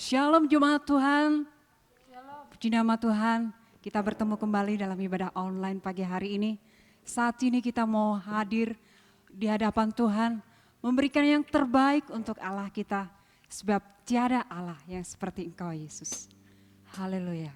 Shalom jemaat Tuhan, puji nama Tuhan, kita bertemu kembali dalam ibadah online pagi hari ini. Saat ini kita mau hadir di hadapan Tuhan, memberikan yang terbaik untuk Allah kita, sebab tiada Allah yang seperti Engkau Yesus. Haleluya.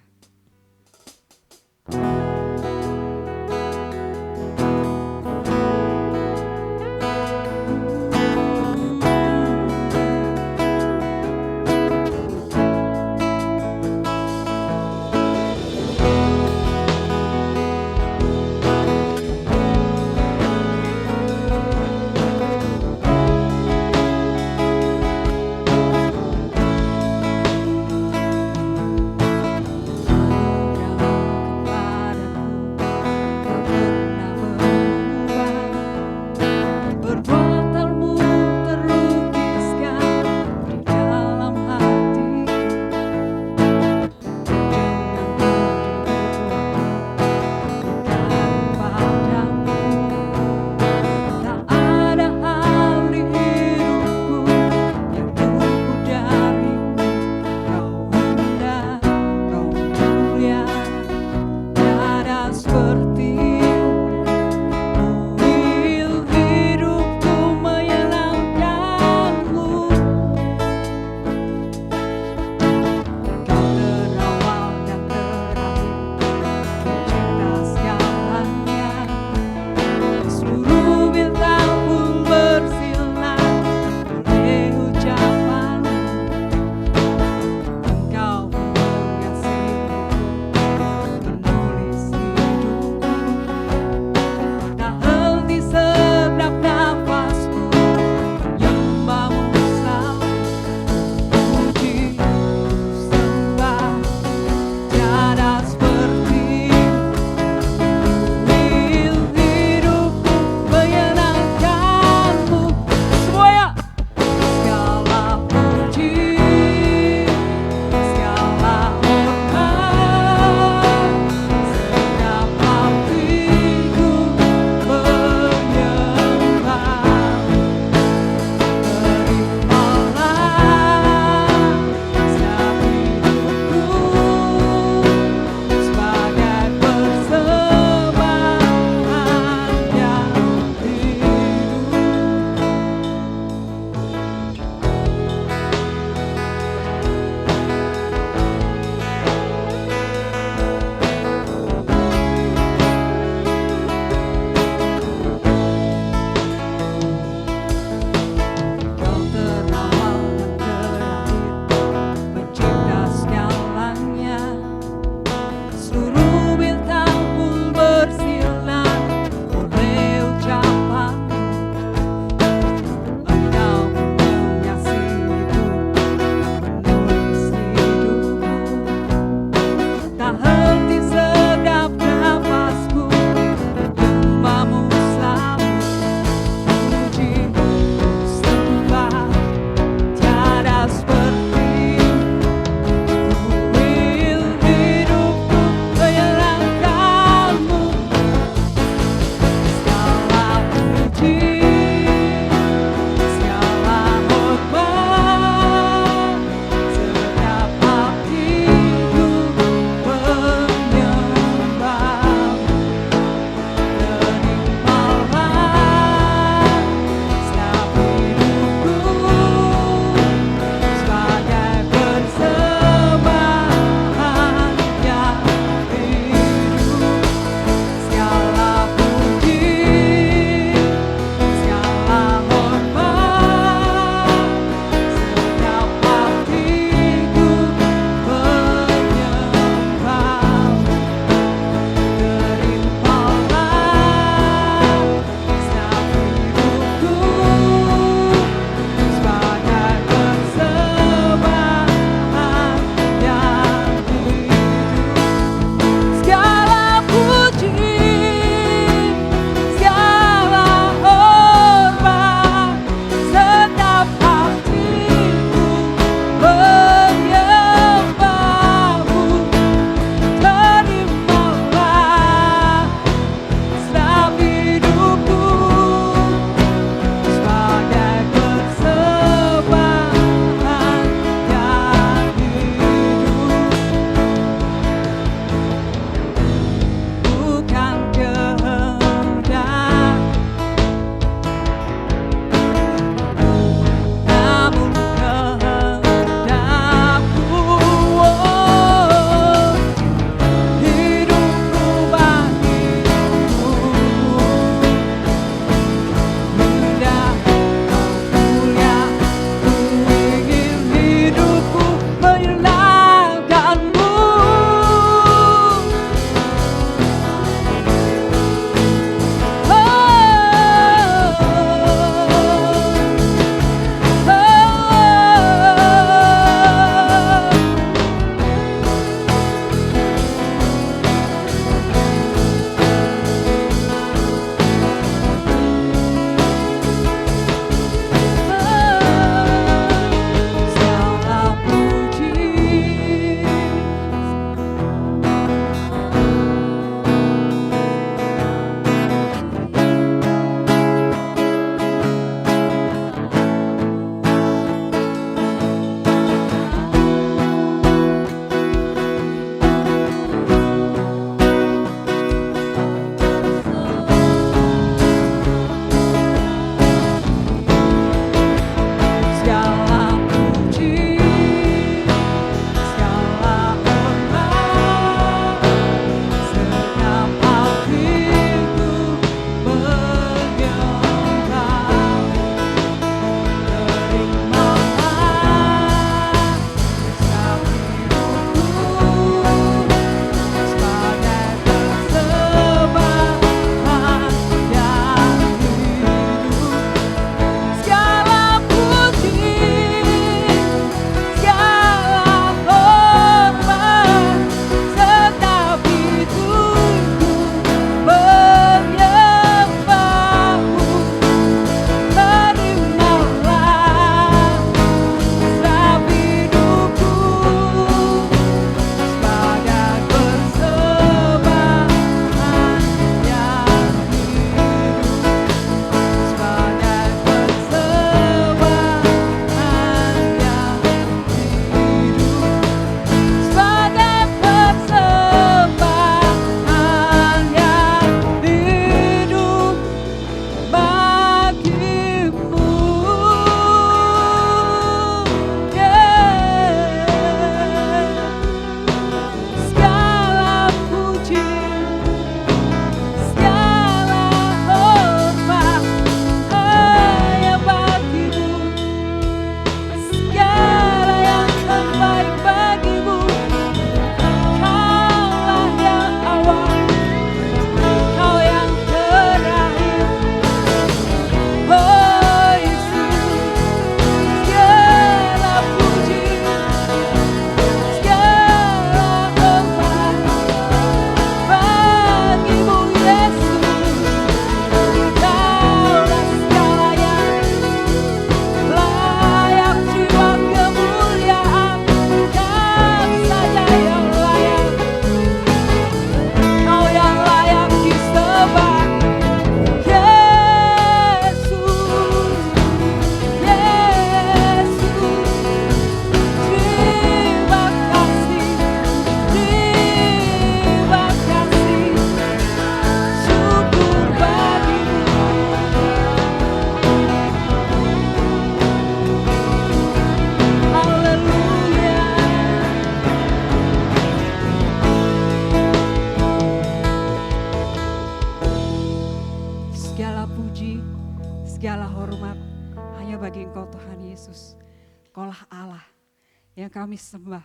yang kami sembah,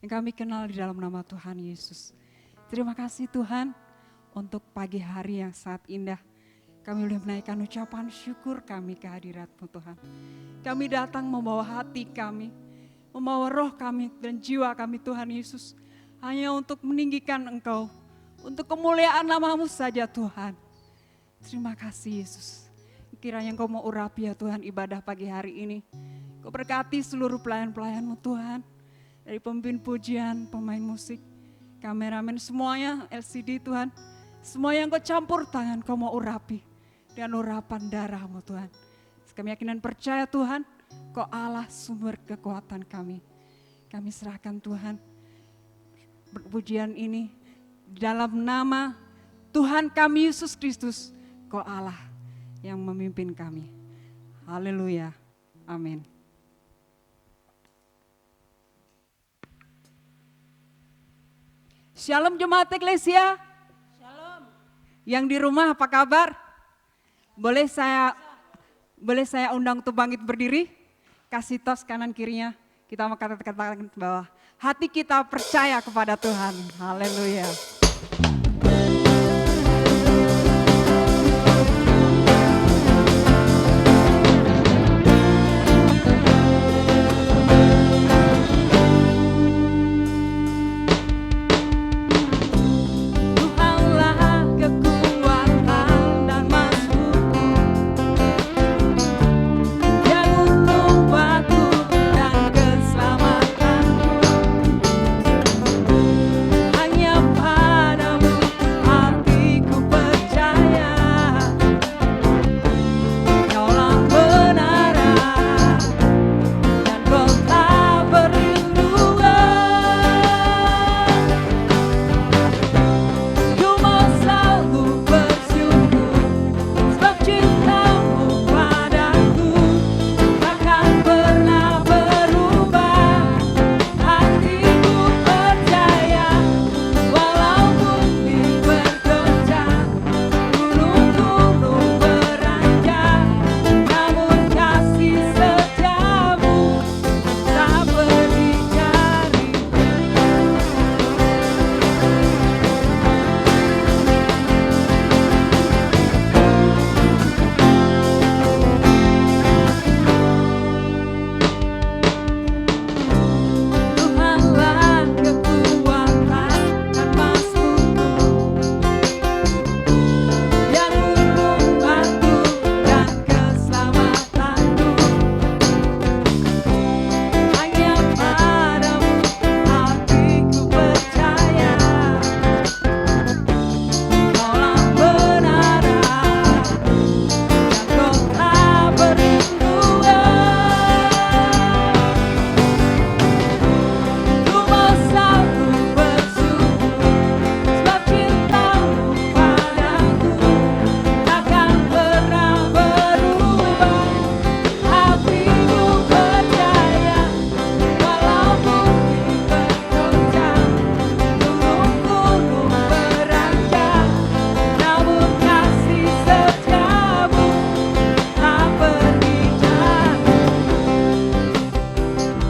yang kami kenal di dalam nama Tuhan Yesus. Terima kasih Tuhan untuk pagi hari yang sangat indah. Kami boleh menaikkan ucapan syukur kami kehadirat-Mu Tuhan. Kami datang membawa hati kami, membawa roh kami dan jiwa kami Tuhan Yesus. Hanya untuk meninggikan Engkau, untuk kemuliaan nama-Mu saja Tuhan. Terima kasih Yesus. Kiranya Engkau mau urapi ya Tuhan ibadah pagi hari ini. Kau berkati seluruh pelayan-pelayan-Mu Tuhan. Dari pemimpin pujian, pemain musik, kameramen semuanya, LCD Tuhan. Semua yang Kau campur tangan Kau mau urapi. Dan urapan darah-Mu Tuhan. Kami yakinan percaya Tuhan, Kau Allah sumber kekuatan kami. Kami serahkan Tuhan pujian ini dalam nama Tuhan kami Yesus Kristus. Kau Allah yang memimpin kami. Haleluya. Amin. Shalom jemaat Eklesia. Shalom. Yang di rumah apa kabar? Boleh saya undang untuk bangkit berdiri? Kasih tos kanan kirinya. Kita mau katakan ke bawah. Hati kita percaya kepada Tuhan. Haleluya.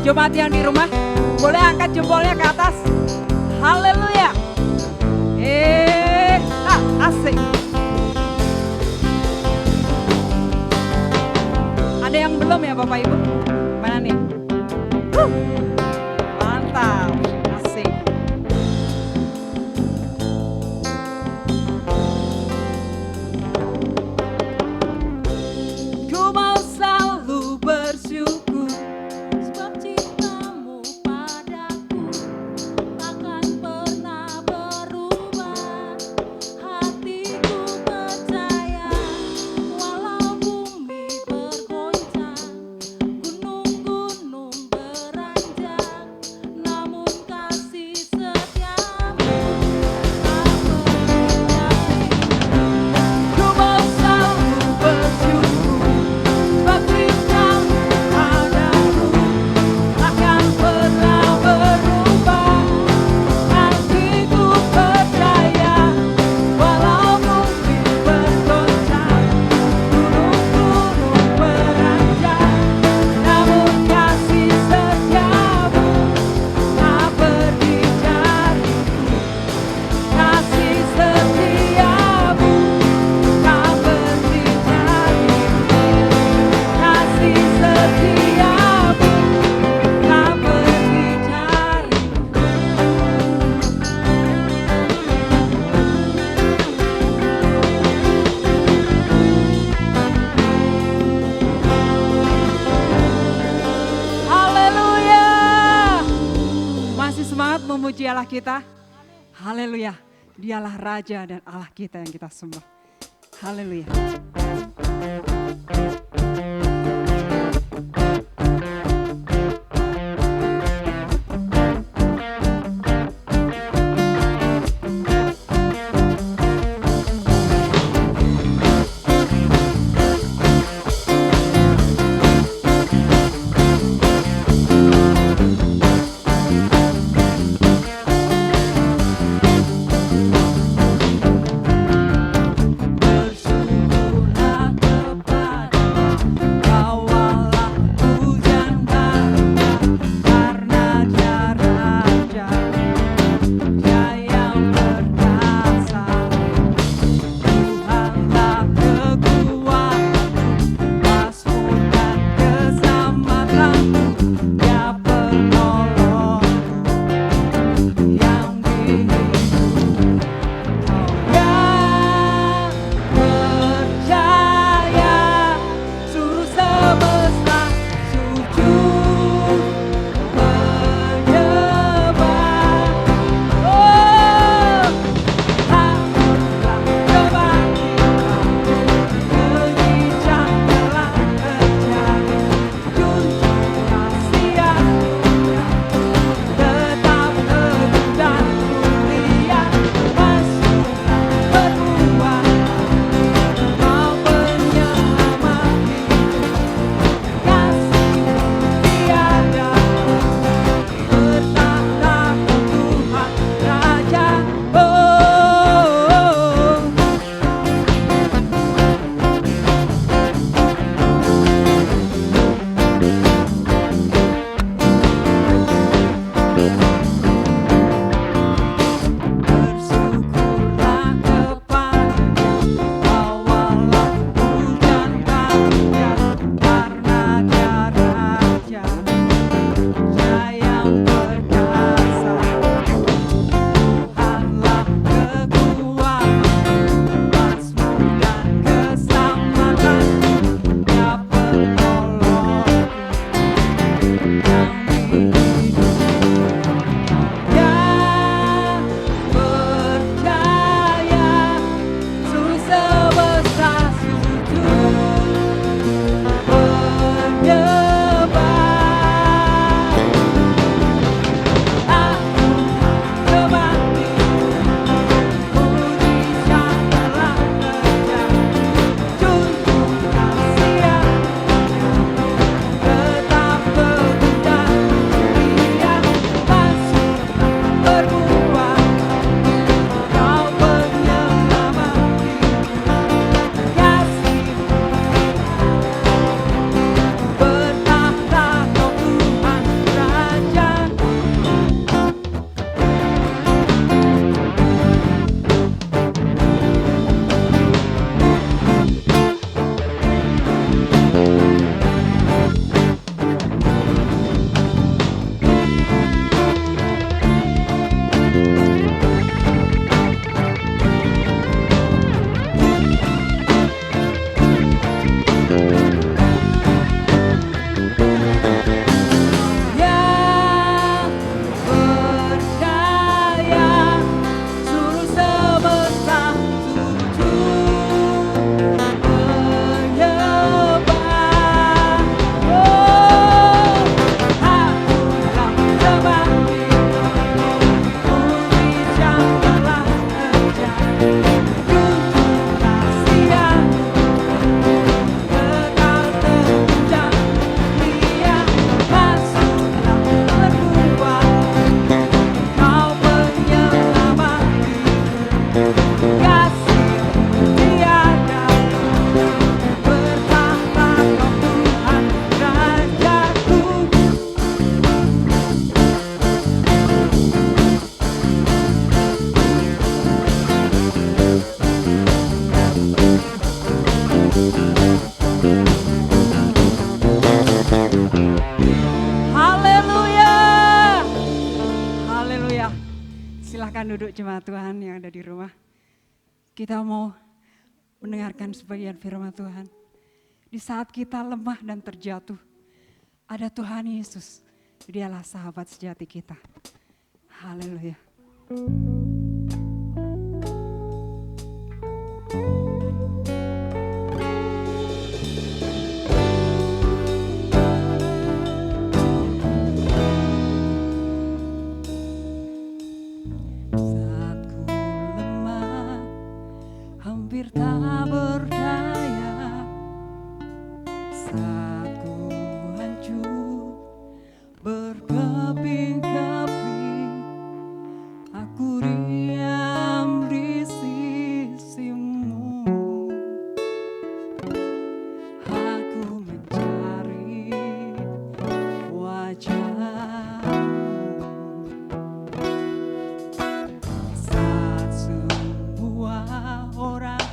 Jemaat yang di rumah, boleh angkat jempolnya ke atas. Haleluya. Asik. Ada yang belum ya Bapak Ibu? Mana nih? Mantap. Asik. Ku mau selalu bersyukur. Gunung semangat memuji Allah kita. Haleluya. Dialah Raja dan Allah kita yang kita sembah. Haleluya. Silakan duduk jemaat Tuhan yang ada di rumah. Kita mau mendengarkan sebagian firman Tuhan. Di saat kita lemah dan terjatuh, ada Tuhan Yesus. Dialah sahabat sejati kita. Haleluya. Saat ku lemah, hampir tak berdaya, saat ku hancur berkeping-keping, aku diam di sisimu. Aku mencari wajahmu. Saat semua orang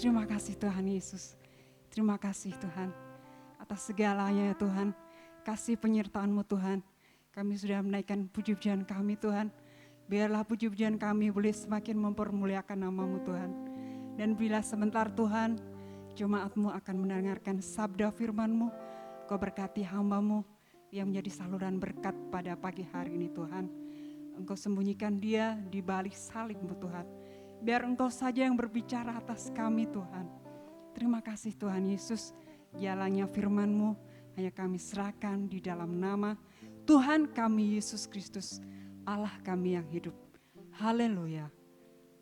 Terima kasih Tuhan Yesus. Terima kasih Tuhan atas segalanya ya Tuhan. Kasih penyertaan-Mu Tuhan. Kami sudah menaikkan puji-pujian kami Tuhan. Biarlah puji-pujian kami boleh semakin mempermuliakan nama-Mu Tuhan. Dan bila sebentar Tuhan, jemaat-Mu akan mendengarkan sabda firman-Mu. Kau berkati hamba-Mu yang menjadi saluran berkat pada pagi hari ini Tuhan. Engkau sembunyikan dia di balik salib-Mu Tuhan. Biar Engkau saja yang berbicara atas kami Tuhan. Terima kasih Tuhan Yesus. Jalannya firman-Mu hanya kami serahkan di dalam nama Tuhan kami Yesus Kristus, Allah kami yang hidup. Haleluya.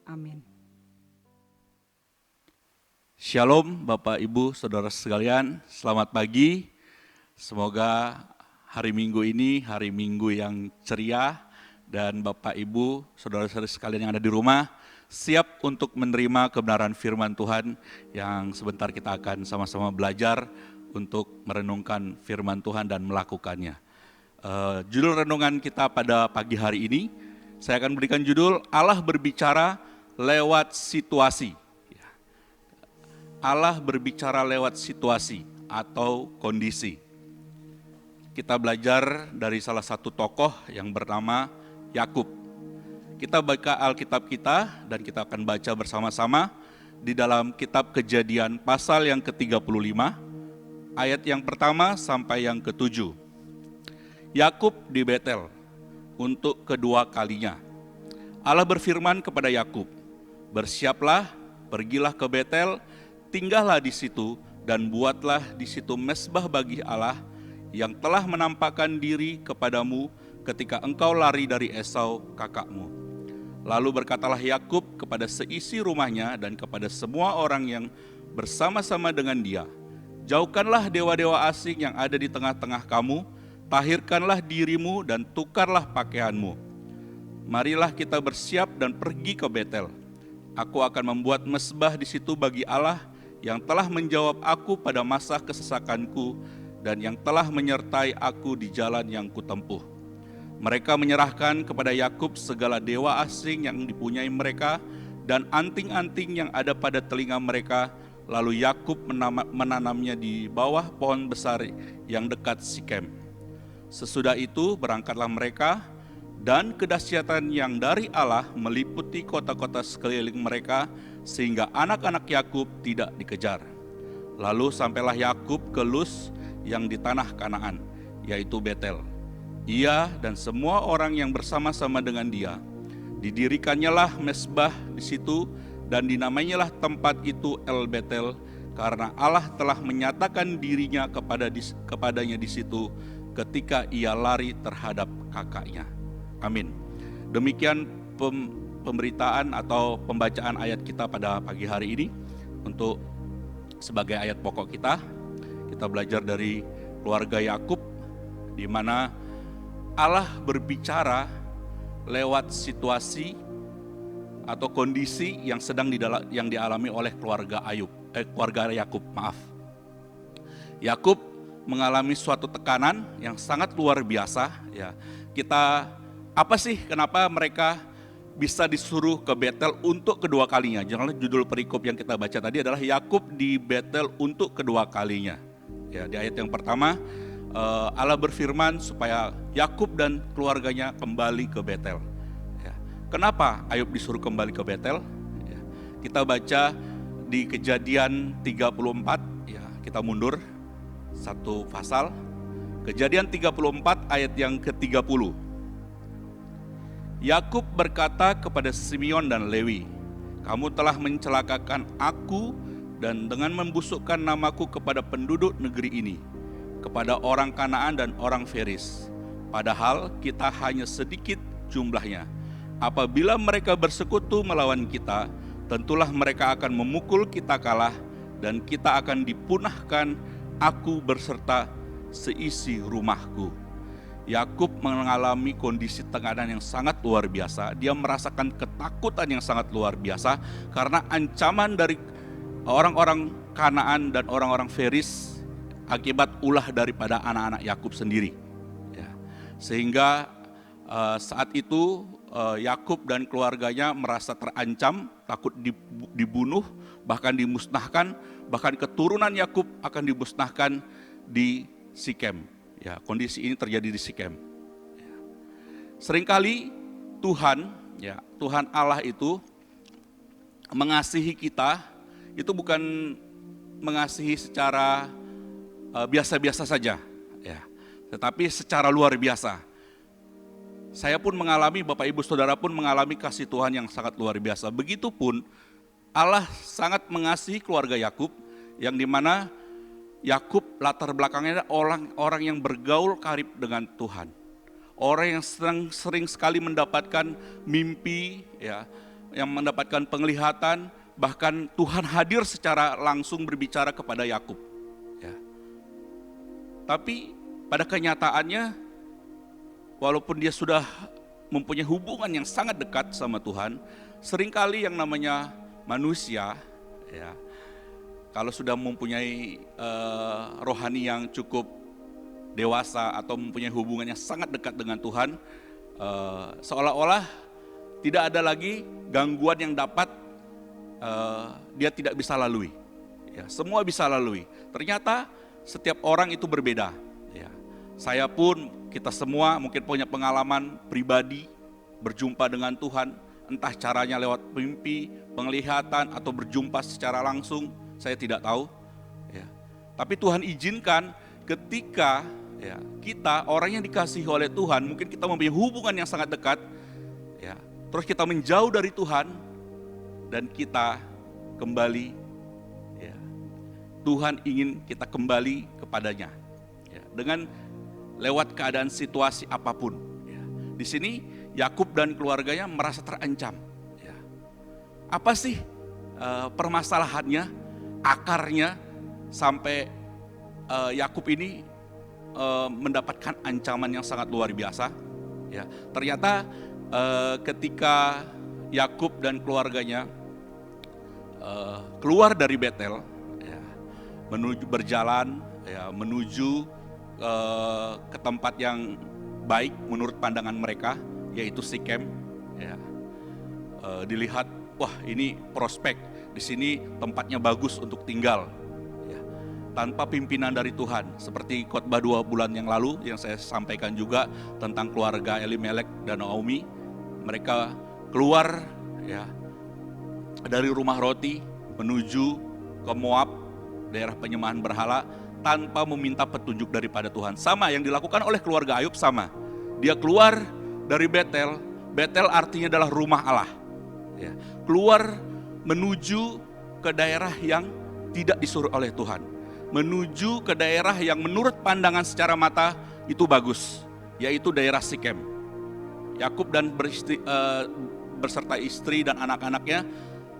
Amin. Shalom Bapak Ibu Saudara sekalian, selamat pagi. Semoga hari Minggu ini hari Minggu yang ceria dan Bapak Ibu Saudara-saudara sekalian yang ada di rumah siap untuk menerima kebenaran firman Tuhan yang sebentar kita akan sama-sama belajar untuk merenungkan firman Tuhan dan melakukannya. Judul renungan kita pada pagi hari ini, saya akan berikan judul Allah berbicara lewat situasi. Allah berbicara lewat situasi atau kondisi. Kita belajar dari salah satu tokoh yang bernama Yakub. Kita baca Alkitab kita dan kita akan baca bersama-sama di dalam kitab Kejadian pasal yang ke-35, ayat yang pertama sampai yang ke-7. Yakub di Betel untuk kedua kalinya. Allah berfirman kepada Yakub, "Bersiaplah, pergilah ke Betel, tinggallah di situ dan buatlah di situ mezbah bagi Allah yang telah menampakkan diri kepadamu ketika engkau lari dari Esau kakakmu." Lalu berkatalah Yakub kepada seisi rumahnya dan kepada semua orang yang bersama-sama dengan dia, "Jauhkanlah dewa-dewa asing yang ada di tengah-tengah kamu, tahirkanlah dirimu dan tukarlah pakaianmu. Marilah kita bersiap dan pergi ke Betel. Aku akan membuat mezbah di situ bagi Allah yang telah menjawab aku pada masa kesesakanku dan yang telah menyertai aku di jalan yang kutempuh." Mereka menyerahkan kepada Yakub segala dewa asing yang dipunyai mereka dan anting-anting yang ada pada telinga mereka. Lalu Yakub menanamnya di bawah pohon besar yang dekat Sikem. Sesudah itu berangkatlah mereka, dan kedahsyatan yang dari Allah meliputi kota-kota sekeliling mereka sehingga anak-anak Yakub tidak dikejar. Lalu sampailah Yakub ke Luz yang di tanah Kanaan, yaitu Betel. Ia dan semua orang yang bersama-sama dengan dia. Didirikannya lah mezbah di situ dan dinamainyalah tempat itu El Betel, karena Allah telah menyatakan dirinya kepadanya di situ ketika ia lari terhadap kakaknya. Amin. Demikian pemberitaan atau pembacaan ayat kita pada pagi hari ini. Untuk sebagai ayat pokok kita belajar dari keluarga Yakub, di mana Allah berbicara lewat situasi atau kondisi yang sedang dialami oleh keluarga Yakub. Yakub mengalami suatu tekanan yang sangat luar biasa. Ya, kenapa mereka bisa disuruh ke Betel untuk kedua kalinya? Janganlah judul perikop yang kita baca tadi adalah Yakub di Betel untuk kedua kalinya. Ya, di ayat yang pertama, Allah berfirman supaya Yakub dan keluarganya kembali ke Betel. Ya. Kenapa Ayub disuruh kembali ke Betel? Ya. Kita baca di Kejadian 34, ya, kita mundur satu pasal. Kejadian 34 ayat yang ke-30. Yakub berkata kepada Simeon dan Lewi, "Kamu telah mencelakakan aku dan dengan membusukkan namaku kepada penduduk negeri ini, kepada orang Kanaan dan orang Feris. Padahal kita hanya sedikit jumlahnya. Apabila mereka bersekutu melawan kita, tentulah mereka akan memukul kita kalah dan kita akan dipunahkan, aku berserta seisi rumahku." Yakub mengalami kondisi tekanan yang sangat luar biasa. Dia merasakan ketakutan yang sangat luar biasa karena ancaman dari orang-orang Kanaan dan orang-orang Feris akibat ulah daripada anak-anak Yakub sendiri. Ya. Sehingga saat itu Yakub dan keluarganya merasa terancam, takut dibunuh, bahkan dimusnahkan, bahkan keturunan Yakub akan dimusnahkan di Sikem. Ya, kondisi ini terjadi di Sikem. Ya. Seringkali Tuhan Allah itu mengasihi kita, itu bukan mengasihi secara biasa-biasa saja, ya, tetapi secara luar biasa. Saya pun mengalami, Bapak Ibu Saudara pun mengalami kasih Tuhan yang sangat luar biasa. Begitupun Allah sangat mengasihi keluarga Yakub, yang dimana Yakub latar belakangnya orang yang bergaul karib dengan Tuhan. Orang yang sering sekali mendapatkan mimpi, ya, yang mendapatkan penglihatan, bahkan Tuhan hadir secara langsung berbicara kepada Yakub. Ya. Tapi pada kenyataannya, walaupun dia sudah mempunyai hubungan yang sangat dekat sama Tuhan, seringkali yang namanya manusia, ya, kalau sudah mempunyai rohani yang cukup dewasa atau mempunyai hubungan yang sangat dekat dengan Tuhan, seolah-olah tidak ada lagi gangguan yang dapat dia tidak bisa lalui. Ya, semua bisa lalui. Ternyata setiap orang itu berbeda. Ya, saya pun, kita semua mungkin punya pengalaman pribadi berjumpa dengan Tuhan, entah caranya lewat mimpi, penglihatan, atau berjumpa secara langsung, saya tidak tahu. Ya. Tapi Tuhan izinkan ketika, ya, kita orang yang dikasihi oleh Tuhan, mungkin kita mempunyai hubungan yang sangat dekat, ya, terus kita menjauh dari Tuhan dan kita kembali, ya, Tuhan ingin kita kembali kepadanya, ya, dengan lewat keadaan situasi apapun. Ya. Di sini Yakub dan keluarganya merasa terancam. Ya. Apa sih permasalahannya, akarnya sampai Yakub ini mendapatkan ancaman yang sangat luar biasa? Ya. Ternyata ketika Yakub dan keluarganya keluar dari Betel, ya, menuju berjalan, ya, menuju ke tempat yang baik menurut pandangan mereka, yaitu Sikem. Ya. Dilihat, wah, ini prospek, di sini tempatnya bagus untuk tinggal. Ya. Tanpa pimpinan dari Tuhan, seperti khotbah 2 bulan yang lalu yang saya sampaikan juga tentang keluarga Elimelek dan Naomi. Mereka keluar, ya, dari rumah roti menuju ke Moab, daerah penyembahan berhala, tanpa meminta petunjuk daripada Tuhan. Sama yang dilakukan oleh keluarga Ayub, sama. Dia keluar dari Betel. Betel artinya adalah rumah Allah. Ya. Keluar menuju ke daerah yang tidak disuruh oleh Tuhan. Menuju ke daerah yang menurut pandangan secara mata itu bagus, yaitu daerah Sikem. Yakub dan berserta istri dan anak-anaknya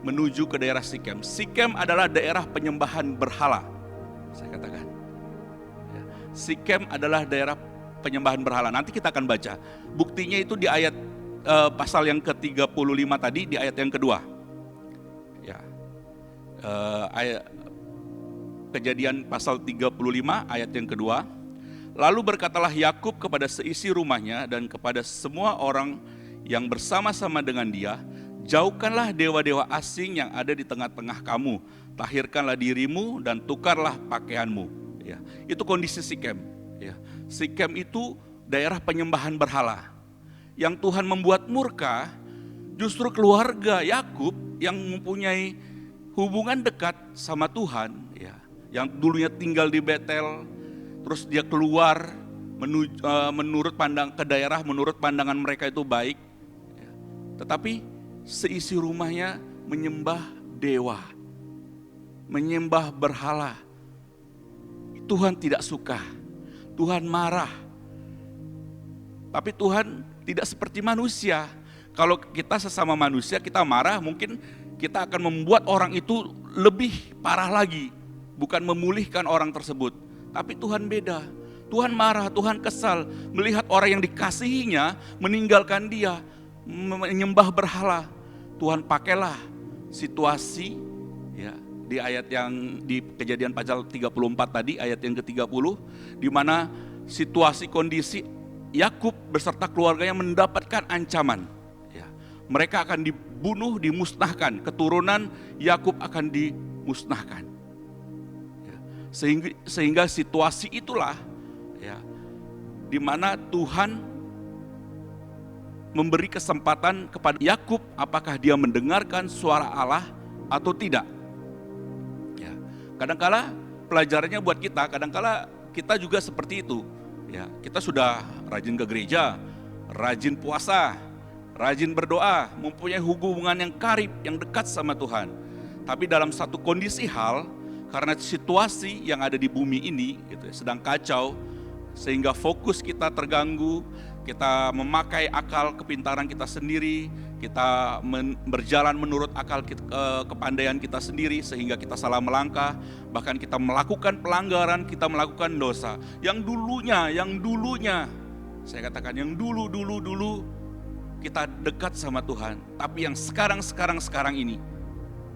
menuju ke daerah Sikem. Sikem adalah daerah penyembahan berhala, saya katakan. Ya. Sikem adalah daerah penyembahan berhala. Nanti kita akan baca. Buktinya itu di ayat pasal yang ke-35 tadi, di ayat yang kedua. Ya. Ayat Kejadian pasal 35 ayat yang kedua. Lalu berkatalah Yakub kepada seisi rumahnya dan kepada semua orang yang bersama-sama dengan dia, jauhkanlah dewa-dewa asing yang ada di tengah-tengah kamu, tahirkanlah dirimu dan tukarlah pakaianmu. Ya, itu kondisi Sikem. Ya, Sikem itu daerah penyembahan berhala. Yang Tuhan membuat murka justru keluarga Yakub yang mempunyai hubungan dekat sama Tuhan, ya, yang dulunya tinggal di Betel, terus dia keluar menurut ke daerah menurut pandangan mereka itu baik, ya. Tetapi seisi rumahnya menyembah dewa, menyembah berhala. Tuhan tidak suka, Tuhan marah. Tapi Tuhan tidak seperti manusia. Kalau kita sesama manusia, kita marah, mungkin kita akan membuat orang itu lebih parah lagi, bukan memulihkan orang tersebut. Tapi Tuhan beda. Tuhan marah, Tuhan kesal melihat orang yang dikasihinya meninggalkan dia, menyembah berhala. Tuhan pakailah situasi, ya, di ayat yang di Kejadian pasal 34 tadi, ayat yang ke-30, di mana situasi kondisi Yakub beserta keluarganya mendapatkan ancaman, mereka akan dibunuh, dimusnahkan, keturunan Yakub akan dimusnahkan. Ya, sehingga situasi itulah ya, di mana Tuhan memberi kesempatan kepada Yakub apakah dia mendengarkan suara Allah atau tidak. Ya, kadangkala pelajarannya buat kita, kadangkala kita juga seperti itu. Ya, kita sudah rajin ke gereja, rajin puasa, rajin berdoa, mempunyai hubungan yang karib, yang dekat sama Tuhan. Tapi dalam satu kondisi hal, karena situasi yang ada di bumi ini gitu, sedang kacau, sehingga fokus kita terganggu, kita memakai akal kepintaran kita sendiri, kita berjalan menurut akal kepandaian kita sendiri, sehingga kita salah melangkah, bahkan kita melakukan pelanggaran, kita melakukan dosa. Yang dulunya, saya katakan yang dulu kita dekat sama Tuhan, tapi yang sekarang ini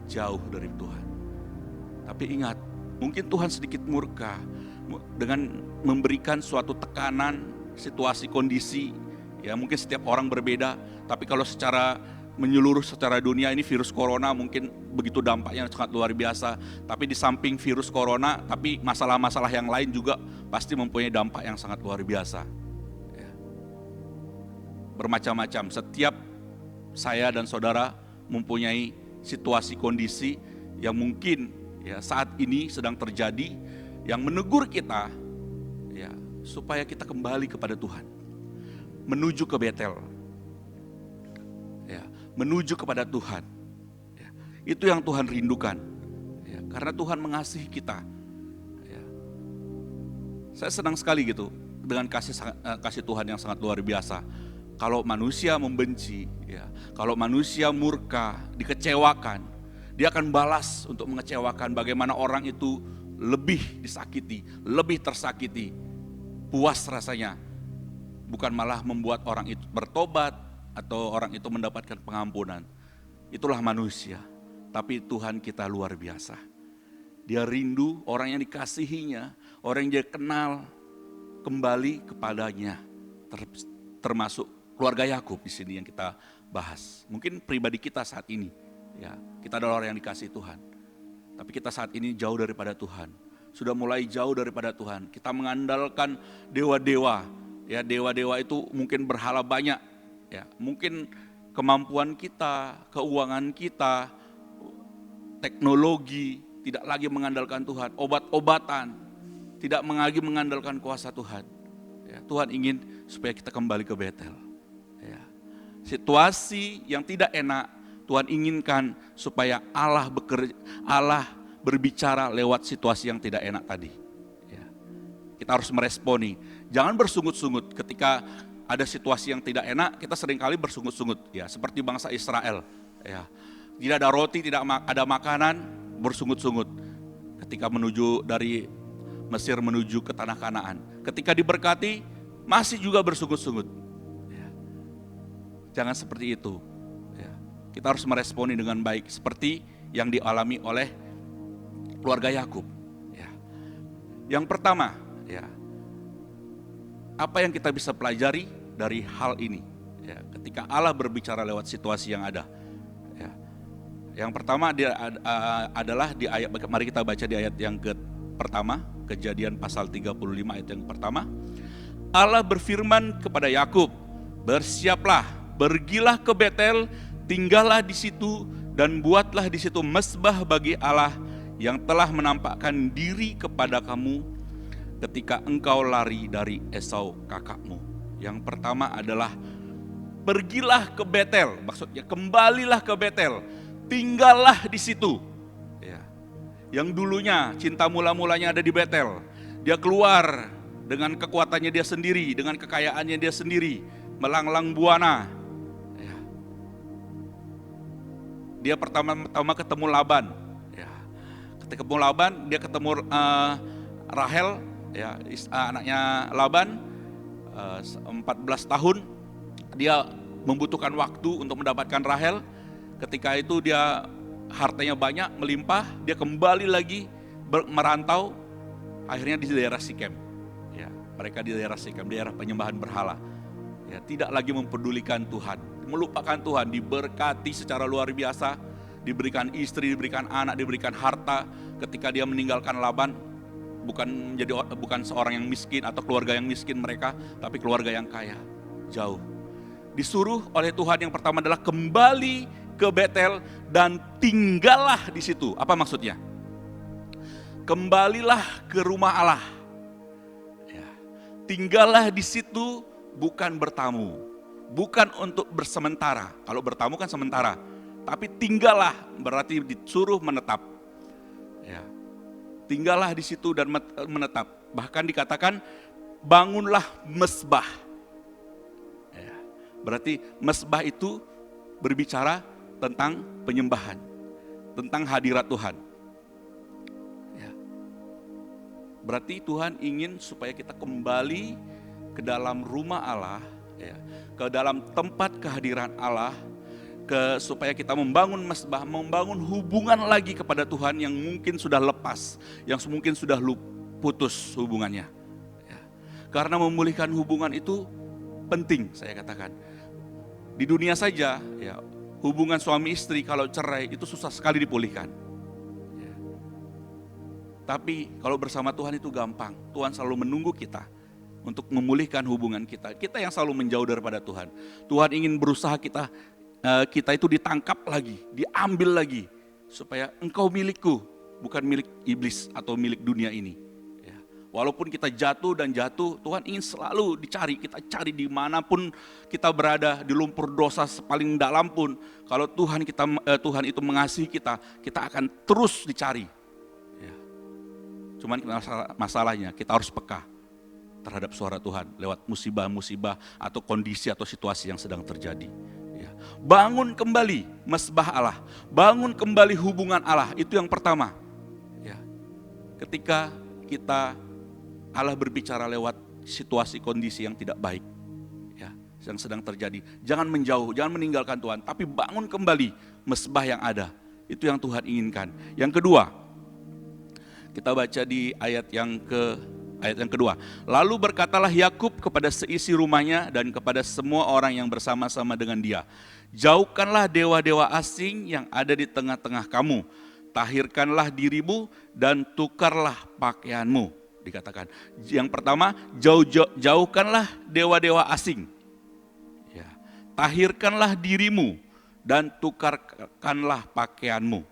jauh dari Tuhan. Tapi ingat, mungkin Tuhan sedikit murka dengan memberikan suatu tekanan, situasi, kondisi. Ya, mungkin setiap orang berbeda, tapi kalau secara menyeluruh secara dunia ini virus corona mungkin begitu dampaknya sangat luar biasa. Tapi di samping virus corona, tapi masalah-masalah yang lain juga pasti mempunyai dampak yang sangat luar biasa. Ya. Bermacam-macam, setiap saya dan saudara mempunyai situasi kondisi yang mungkin ya saat ini sedang terjadi, yang menegur kita ya supaya kita kembali kepada Tuhan, menuju ke Betel, ya, menuju kepada Tuhan. Ya, itu yang Tuhan rindukan, ya, karena Tuhan mengasihi kita. Ya. Saya senang sekali gitu dengan kasih Tuhan yang sangat luar biasa. Kalau manusia membenci, ya, kalau manusia murka, dikecewakan, dia akan balas untuk mengecewakan. Bagaimana orang itu lebih disakiti, lebih tersakiti. Puas rasanya, bukan malah membuat orang itu bertobat atau orang itu mendapatkan pengampunan. Itulah manusia, tapi Tuhan kita luar biasa. Dia rindu orang yang dikasihinya, orang yang dia kenal kembali kepadanya, termasuk keluarga Yakub di sini yang kita bahas. Mungkin pribadi kita saat ini, ya, kita adalah orang yang dikasihi Tuhan, tapi kita saat ini jauh daripada Tuhan. Sudah mulai jauh daripada Tuhan. Kita mengandalkan dewa-dewa. Ya, dewa-dewa itu mungkin berhala banyak. Ya, mungkin kemampuan kita, keuangan kita, teknologi, tidak lagi mengandalkan Tuhan. Obat-obatan, tidak lagi mengandalkan kuasa Tuhan. Ya, Tuhan ingin supaya kita kembali ke Betel. Ya. Situasi yang tidak enak, Tuhan inginkan supaya Allah berbicara lewat situasi yang tidak enak tadi. Ya. Kita harus meresponi. Jangan bersungut-sungut ketika ada situasi yang tidak enak. Kita seringkali bersungut-sungut, ya, seperti bangsa Israel. Ya. Tidak ada roti, tidak ada makanan, bersungut-sungut. Ketika menuju dari Mesir menuju ke tanah Kanaan, ketika diberkati masih juga bersungut-sungut. Ya. Jangan seperti itu. Ya. Kita harus meresponi dengan baik, seperti yang dialami oleh keluarga Yakub. Ya. Yang pertama, ya, apa yang kita bisa pelajari dari hal ini? Ya, ketika Allah berbicara lewat situasi yang ada. Ya. Yang pertama adalah di ayat, mari kita baca di ayat yang pertama, Kejadian pasal 35 ayat yang pertama. Allah berfirman kepada Yakub, "Bersiaplah, pergilah ke Betel, tinggallah di situ dan buatlah di situ mezbah bagi Allah yang telah menampakkan diri kepada kamu ketika engkau lari dari Esau kakakmu." Yang pertama adalah pergilah ke Betel, maksudnya kembalilah ke Betel, tinggallah di situ. Ya. Yang dulunya cinta mula-mulanya ada di Betel, dia keluar dengan kekuatannya dia sendiri, dengan kekayaannya dia sendiri, melanglang buana. Ya. Dia pertama-tama ketemu Laban. Ketika ketemu Laban, dia ketemu Rahel, ya, anaknya Laban, 14 tahun. Dia membutuhkan waktu untuk mendapatkan Rahel. Ketika itu dia hartanya banyak, melimpah, dia kembali lagi merantau, akhirnya di daerah Sikem. Ya, mereka di daerah Sikem, daerah penyembahan berhala. Ya, tidak lagi mempedulikan Tuhan. melupakan Tuhan, diberkati secara luar biasa, diberikan istri, diberikan anak, diberikan harta. Ketika dia meninggalkan Laban, bukan seorang yang miskin atau keluarga yang miskin mereka, tapi keluarga yang kaya, jauh. Disuruh oleh Tuhan yang pertama adalah kembali ke Betel dan tinggallah di situ. Apa maksudnya? Kembalilah ke rumah Allah. Ya. Tinggallah di situ, bukan bertamu, bukan untuk bersementara. Kalau bertamu kan sementara, tapi tinggallah berarti disuruh menetap. Ya. Tinggallah di situ dan menetap. Bahkan dikatakan bangunlah mesbah. Ya. Berarti mesbah itu berbicara tentang penyembahan, tentang hadirat Tuhan. Ya. Berarti Tuhan ingin supaya kita kembali ke dalam rumah Allah, ya, ke dalam tempat kehadiran Allah, supaya kita membangun mesbah, membangun hubungan lagi kepada Tuhan yang mungkin sudah lepas, yang mungkin sudah putus hubungannya. Ya. Karena memulihkan hubungan itu penting, saya katakan. Di dunia saja, ya, hubungan suami istri kalau cerai itu susah sekali dipulihkan. Ya. Tapi kalau bersama Tuhan itu gampang. Tuhan selalu menunggu kita untuk memulihkan hubungan kita. Kita yang selalu menjauh daripada Tuhan. Tuhan ingin berusaha kita itu ditangkap lagi, diambil lagi, supaya engkau milikku, bukan milik iblis atau milik dunia ini. Ya. Walaupun kita jatuh dan jatuh, Tuhan ingin selalu dicari, kita cari dimanapun kita berada, di lumpur dosa paling dalam pun, kalau Tuhan itu mengasihi kita, kita akan terus dicari. Ya. Cuman masalahnya kita harus peka terhadap suara Tuhan lewat musibah-musibah atau kondisi atau situasi yang sedang terjadi. Ya. Bangun kembali mesbah Allah, bangun kembali hubungan Allah, itu yang pertama. Ya. Ketika Allah berbicara lewat situasi kondisi yang tidak baik, ya, yang sedang terjadi, jangan menjauh, jangan meninggalkan Tuhan, tapi bangun kembali mesbah yang ada. Itu yang Tuhan inginkan. Yang kedua, kita baca di ayat yang kedua. Lalu berkatalah Yakub kepada seisi rumahnya dan kepada semua orang yang bersama-sama dengan dia, jauhkanlah dewa-dewa asing yang ada di tengah-tengah kamu, tahirkanlah dirimu dan tukarlah pakaianmu. Dikatakan, yang pertama, jauhkanlah dewa-dewa asing, ya, tahirkanlah dirimu dan tukarkanlah pakaianmu.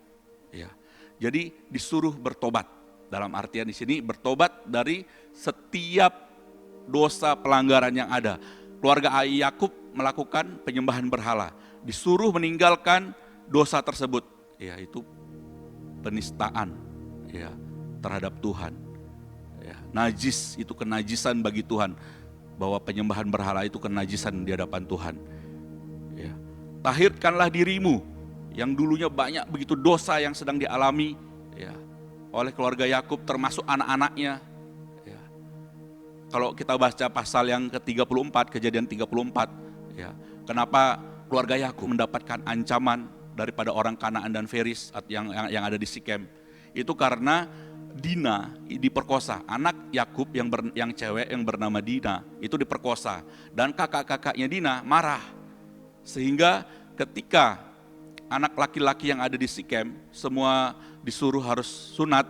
Ya. Jadi disuruh bertobat. Dalam artian di sini bertobat dari setiap dosa pelanggaran yang ada. Keluarga Yakub melakukan penyembahan berhala, disuruh meninggalkan dosa tersebut, yaitu penistaan, ya, terhadap Tuhan. Ya, najis itu kenajisan bagi Tuhan, bahwa penyembahan berhala itu kenajisan di hadapan Tuhan. Ya. Tahirkanlah dirimu, yang dulunya banyak begitu dosa yang sedang dialami, ya, oleh keluarga Yakub termasuk anak-anaknya. Ya. Kalau kita baca pasal yang ke-34, Kejadian 34, ya, kenapa keluarga Yakub mendapatkan ancaman daripada orang Kanaan dan Feris yang ada di Sikem? Itu karena Dina diperkosa. Anak Yakub yang cewek yang bernama Dina itu diperkosa, dan kakak-kakaknya Dina marah. Sehingga ketika anak laki-laki yang ada di Sikem semua disuruh harus sunat,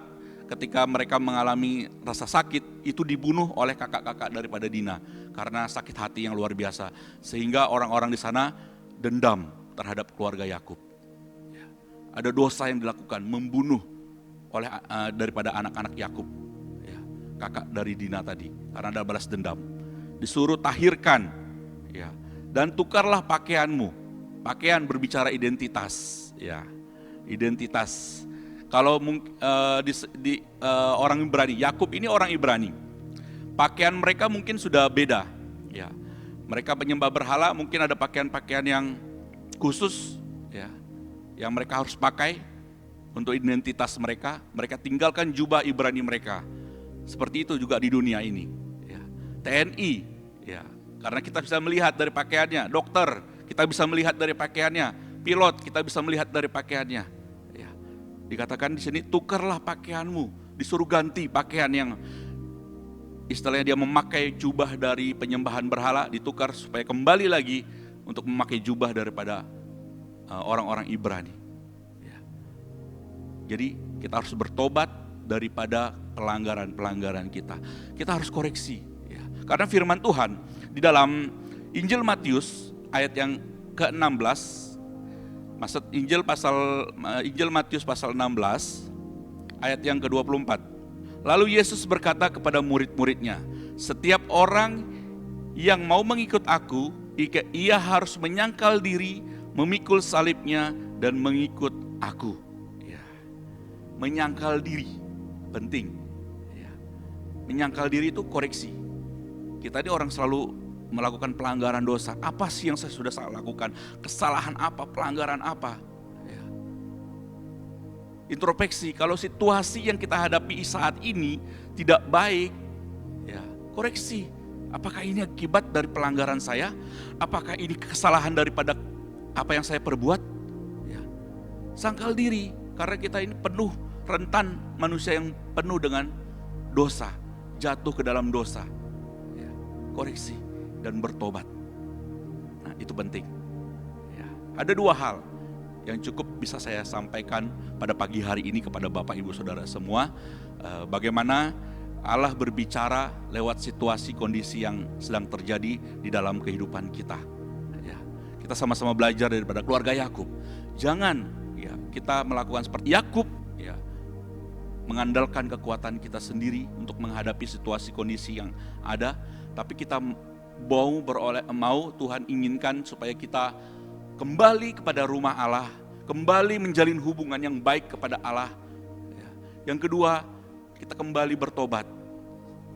ketika mereka mengalami rasa sakit, itu dibunuh oleh kakak-kakak daripada Dina karena sakit hati yang luar biasa, sehingga orang-orang di sana dendam terhadap keluarga Yakub. Ya. Ada dosa yang dilakukan, membunuh daripada anak-anak Yakub, ya, kakak dari Dina tadi, karena ada balas dendam. Disuruh tahirkan, ya, dan tukarlah pakaianmu. Pakaian berbicara identitas, ya, identitas. Kalau orang Ibrani, Yakub ini orang Ibrani, pakaian mereka mungkin sudah beda. Ya. Mereka penyembah berhala, mungkin ada pakaian-pakaian yang khusus, ya, yang mereka harus pakai untuk identitas mereka. Mereka tinggalkan jubah Ibrani mereka. Seperti itu juga di dunia ini. Ya. TNI, ya, karena kita bisa melihat dari pakaiannya. Dokter, kita bisa melihat dari pakaiannya. Pilot, kita bisa melihat dari pakaiannya. Dikatakan di sini, tukarlah pakaianmu, disuruh ganti pakaian yang istilahnya dia memakai jubah dari penyembahan berhala, ditukar supaya kembali lagi untuk memakai jubah daripada orang-orang Ibrani. Ya. Jadi kita harus bertobat daripada pelanggaran-pelanggaran kita. Kita harus koreksi. Ya. Karena firman Tuhan di dalam Injil Matius ayat yang ke-16, maksud Injil Matius pasal 16 ayat yang ke-24. Lalu Yesus berkata kepada murid-muridnya, setiap orang yang mau mengikut aku, ia harus menyangkal diri, memikul salibnya, dan mengikut aku. Ya. Menyangkal diri, penting. Ya. Menyangkal diri itu koreksi. Kita ini orang selalu melakukan pelanggaran dosa. Apa sih yang saya sudah salah lakukan? Kesalahan apa? Pelanggaran apa? Ya. Introspeksi, kalau situasi yang kita hadapi saat ini tidak baik, ya, koreksi. Apakah ini akibat dari pelanggaran saya? Apakah ini kesalahan daripada apa yang saya perbuat? Ya. Sangkal diri, karena kita ini penuh rentan manusia yang penuh dengan dosa, jatuh ke dalam dosa. Ya. Koreksi dan bertobat. Nah, itu penting. Ya. Ada dua hal yang cukup bisa saya sampaikan pada pagi hari ini kepada Bapak Ibu Saudara semua. Bagaimana Allah berbicara lewat situasi kondisi yang sedang terjadi di dalam kehidupan kita. Ya, kita sama-sama belajar daripada keluarga Yakub. Jangan ya kita melakukan seperti Yakub, ya, mengandalkan kekuatan kita sendiri untuk menghadapi situasi kondisi yang ada, tapi kita mau Tuhan inginkan supaya kita kembali kepada rumah Allah, kembali menjalin hubungan yang baik kepada Allah. Ya. Yang kedua, kita kembali bertobat,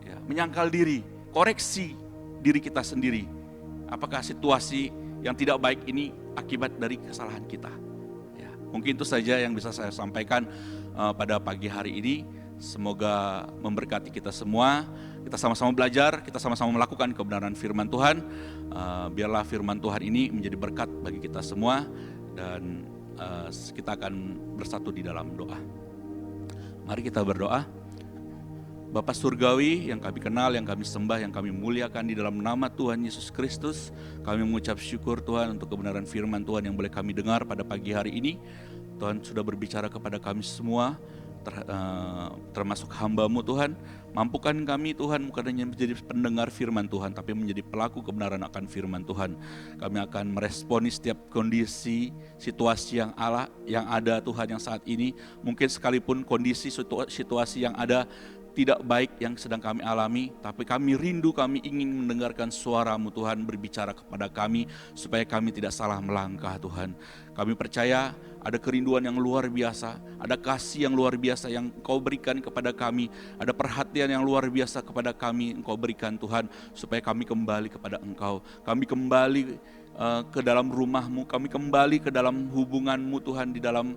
ya, menyangkal diri, koreksi diri kita sendiri. Apakah situasi yang tidak baik ini akibat dari kesalahan kita? Ya. Mungkin itu saja yang bisa saya sampaikan pada pagi hari ini. Semoga memberkati kita semua. Kita sama-sama belajar, kita sama-sama melakukan kebenaran firman Tuhan. Biarlah firman Tuhan ini menjadi berkat bagi kita semua. Dan kita akan bersatu di dalam doa. Mari kita berdoa. Bapa Surgawi yang kami kenal, yang kami sembah, yang kami muliakan di dalam nama Tuhan Yesus Kristus. Kami mengucap syukur Tuhan untuk kebenaran firman Tuhan yang boleh kami dengar pada pagi hari ini. Tuhan sudah berbicara kepada kami semua, termasuk hamba-Mu Tuhan. Mampukan kami Tuhan bukan hanya menjadi pendengar firman Tuhan, tapi menjadi pelaku kebenaran akan firman Tuhan. Kami akan meresponi setiap kondisi, situasi yang ada Tuhan yang saat ini. Mungkin sekalipun kondisi situasi yang ada tidak baik yang sedang kami alami, tapi kami rindu, kami ingin mendengarkan suara-Mu Tuhan berbicara kepada kami, supaya kami tidak salah melangkah Tuhan. Kami percaya ada kerinduan yang luar biasa, ada kasih yang luar biasa yang Engkau berikan kepada kami, ada perhatian yang luar biasa kepada kami Engkau berikan Tuhan, supaya kami kembali kepada Engkau, kami kembali ke dalam rumah-Mu, kami kembali ke dalam hubungan-Mu Tuhan, di dalam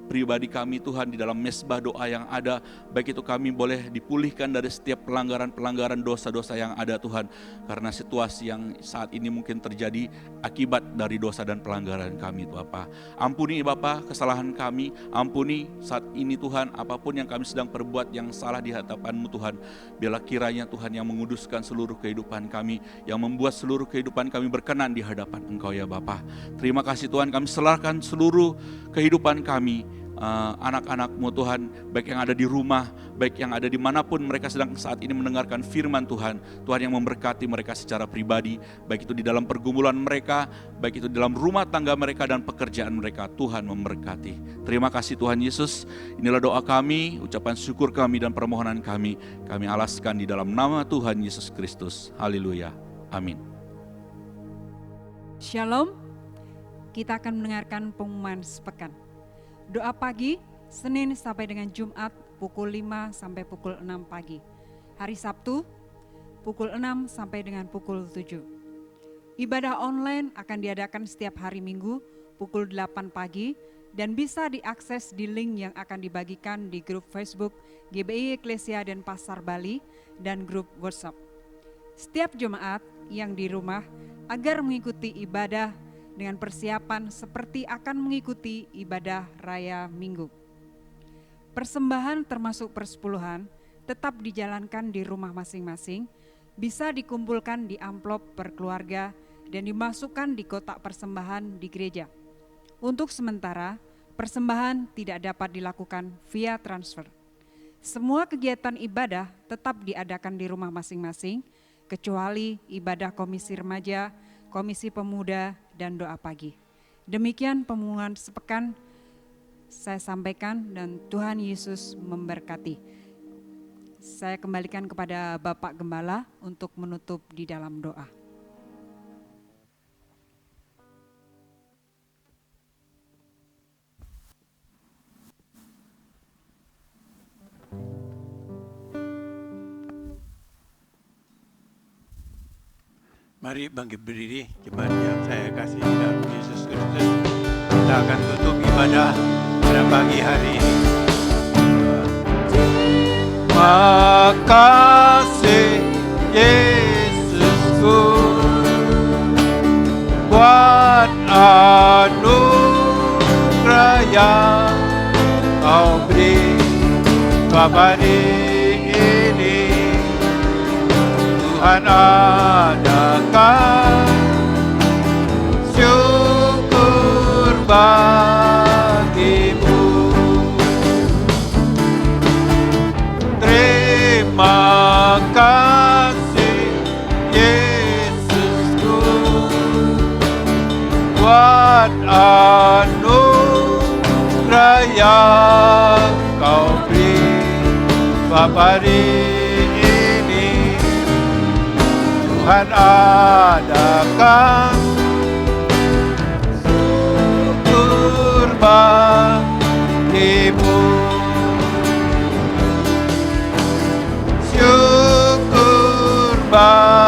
pribadi kami Tuhan, di dalam mesbah doa yang ada, baik itu kami boleh dipulihkan dari setiap pelanggaran-pelanggaran dosa-dosa yang ada Tuhan, karena situasi yang saat ini mungkin terjadi akibat dari dosa dan pelanggaran kami Bapa. Ampuni Bapa kesalahan kami, ampuni saat ini Tuhan apapun yang kami sedang perbuat yang salah di hadapan-Mu Tuhan. Biarlah kiranya Tuhan yang menguduskan seluruh kehidupan kami, yang membuat seluruh kehidupan kami berkenan di hadapan Engkau ya Bapa. Terima kasih Tuhan, kami serahkan seluruh kehidupan kami, anak-anak-Mu Tuhan, baik yang ada di rumah, baik yang ada dimanapun mereka sedang saat ini mendengarkan firman Tuhan. Tuhan yang memberkati mereka secara pribadi, baik itu di dalam pergumulan mereka, baik itu di dalam rumah tangga mereka dan pekerjaan mereka. Tuhan memberkati. Terima kasih Tuhan Yesus. Inilah doa kami, ucapan syukur kami dan permohonan kami alaskan di dalam nama Tuhan Yesus Kristus. Haleluya. Amin. Shalom. Kita akan mendengarkan pengumuman sepekan. Doa pagi, Senin sampai dengan Jumat pukul 5 sampai pukul 6 pagi. Hari Sabtu, pukul 6 sampai dengan pukul 7. Ibadah online akan diadakan setiap hari Minggu pukul 8 pagi dan bisa diakses di link yang akan dibagikan di grup Facebook GBI Eklesia dan Pasar Bali dan grup WhatsApp. Setiap jemaat yang di rumah agar mengikuti ibadah dengan persiapan seperti akan mengikuti ibadah raya Minggu. Persembahan termasuk persepuluhan tetap dijalankan di rumah masing-masing, bisa dikumpulkan di amplop per keluarga dan dimasukkan di kotak persembahan di gereja. Untuk sementara, persembahan tidak dapat dilakukan via transfer. Semua kegiatan ibadah tetap diadakan di rumah masing-masing, kecuali ibadah komisi remaja, komisi pemuda, dan doa pagi. Demikian pengumuman sepekan saya sampaikan dan Tuhan Yesus memberkati. Saya kembalikan kepada Bapak Gembala untuk menutup di dalam doa. Mari bangkit berdiri, jemaat yang saya kasih dalam Yesus Kristus. Kita akan tutup ibadah pada pagi hari ini. Terima kasih Yesusku buat anugerah yang Kau beri kepada ini. Tuhan adakan syukur bagimu. Terima kasih Yesusku buat anugerah yang Kau beri Bapa ini. Tuhan adakan syukur bagimu. Syukur bagimu.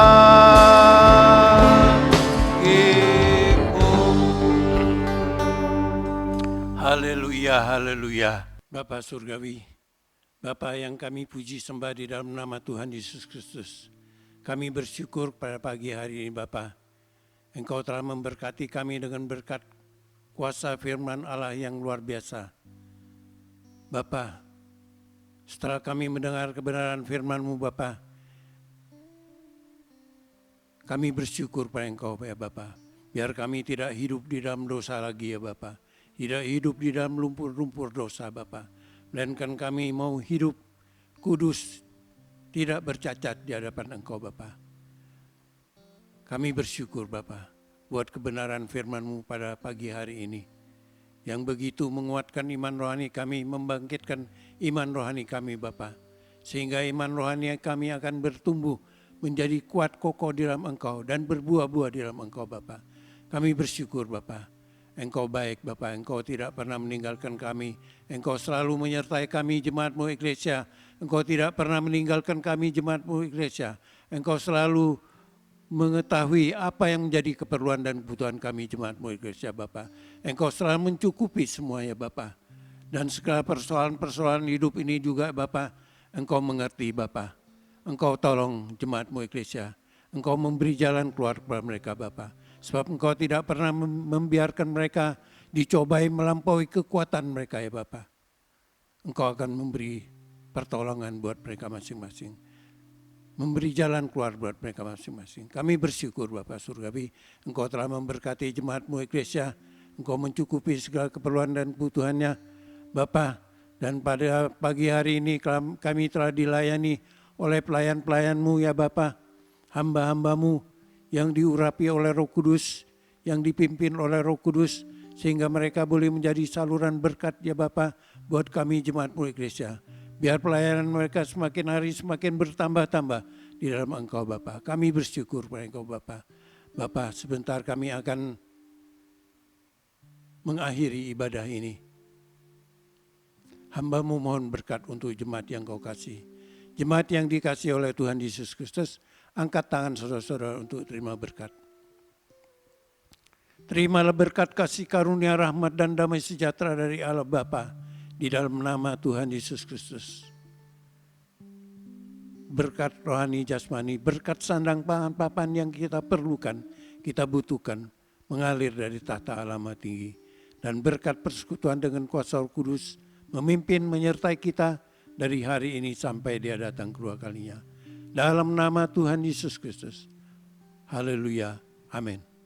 Haleluya, haleluya. Bapa Surgawi, Bapa yang kami puji sembah di dalam nama Tuhan Yesus Kristus. Kami bersyukur pada pagi hari ini Bapa. Engkau telah memberkati kami dengan berkat kuasa firman Allah yang luar biasa. Bapa, setelah kami mendengar kebenaran firman-Mu Bapa, kami bersyukur pada Engkau ya Bapa. Biar kami tidak hidup di dalam dosa lagi ya Bapa. Tidak hidup di dalam lumpur-lumpur dosa Bapa. Melainkan kami mau hidup kudus, tidak bercacat di hadapan Engkau Bapa. Kami bersyukur Bapa buat kebenaran firman-Mu pada pagi hari ini. Yang begitu menguatkan iman rohani kami, membangkitkan iman rohani kami Bapa. Sehingga iman rohani kami akan bertumbuh menjadi kuat kokoh di dalam Engkau dan berbuah-buah di dalam Engkau Bapa. Kami bersyukur Bapa. Engkau baik Bapa, Engkau tidak pernah meninggalkan kami. Engkau selalu menyertai kami jemaat-Mu Eklesia. Engkau tidak pernah meninggalkan kami jemaat-Mu Eklesia. Engkau selalu mengetahui apa yang menjadi keperluan dan kebutuhan kami jemaat-Mu Eklesia Bapa. Engkau selalu mencukupi semuanya Bapa. Dan segala persoalan-persoalan hidup ini juga Bapa, Engkau mengerti Bapa. Engkau tolong jemaat-Mu Eklesia. Engkau memberi jalan keluar kepada mereka Bapa. Sebab Engkau tidak pernah membiarkan mereka dicobai melampaui kekuatan mereka ya Bapa. Engkau akan memberi pertolongan buat mereka masing-masing. Memberi jalan keluar buat mereka masing-masing. Kami bersyukur Bapa Surgawi, Engkau telah memberkati jemaat-Mu Eklesia. Engkau mencukupi segala keperluan dan kebutuhannya Bapa. Dan pada pagi hari ini kami telah dilayani oleh pelayan-pelayan-Mu ya Bapa. Hamba-hamba-Mu yang diurapi oleh Roh Kudus, yang dipimpin oleh Roh Kudus, sehingga mereka boleh menjadi saluran berkat ya Bapa buat kami jemaat-Mu Eklesia. Biar pelayanan mereka semakin hari semakin bertambah-tambah di dalam Engkau Bapa. Kami bersyukur pada Engkau Bapa. Bapa, sebentar kami akan mengakhiri ibadah ini. Hamba-Mu mohon berkat untuk jemaat yang Kau kasih. Jemaat yang dikasih oleh Tuhan Yesus Kristus, angkat tangan saudara-saudara untuk terima berkat. Terimalah berkat kasih karunia rahmat dan damai sejahtera dari Allah Bapa di dalam nama Tuhan Yesus Kristus. Berkat rohani jasmani, berkat sandang pangan papan yang kita perlukan, kita butuhkan, mengalir dari tahta Allah Maha Tinggi. Dan berkat persekutuan dengan kuasa Roh Kudus, memimpin menyertai kita dari hari ini sampai Dia datang kedua kalinya. Dalam nama Tuhan Yesus Kristus. Haleluya. Amin.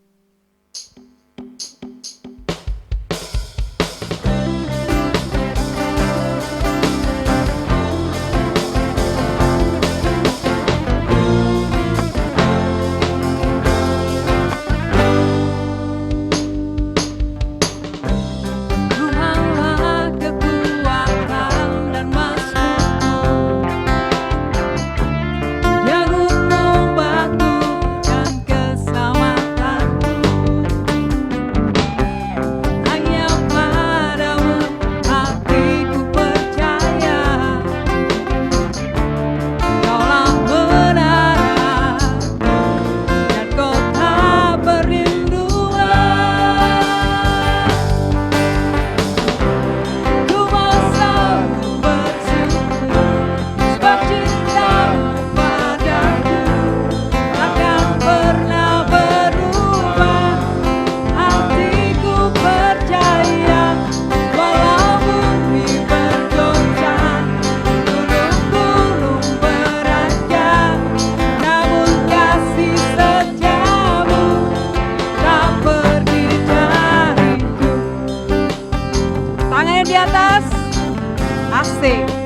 Tuhanlah kekuatan dan masmurku, Dia gunung batu dan keselamatanku. Hanya padamu hatiku percaya, Kaulah menara dan kota perlindungan. Ku mau selalu bersyukur sebab cintamu padaku takkan pernah berubah. Hatiku percaya walau bumi bergoncang, gunung-gunung beranjak, namun kasih setiamu tak pergi dariku. Tangannya di atas, asik.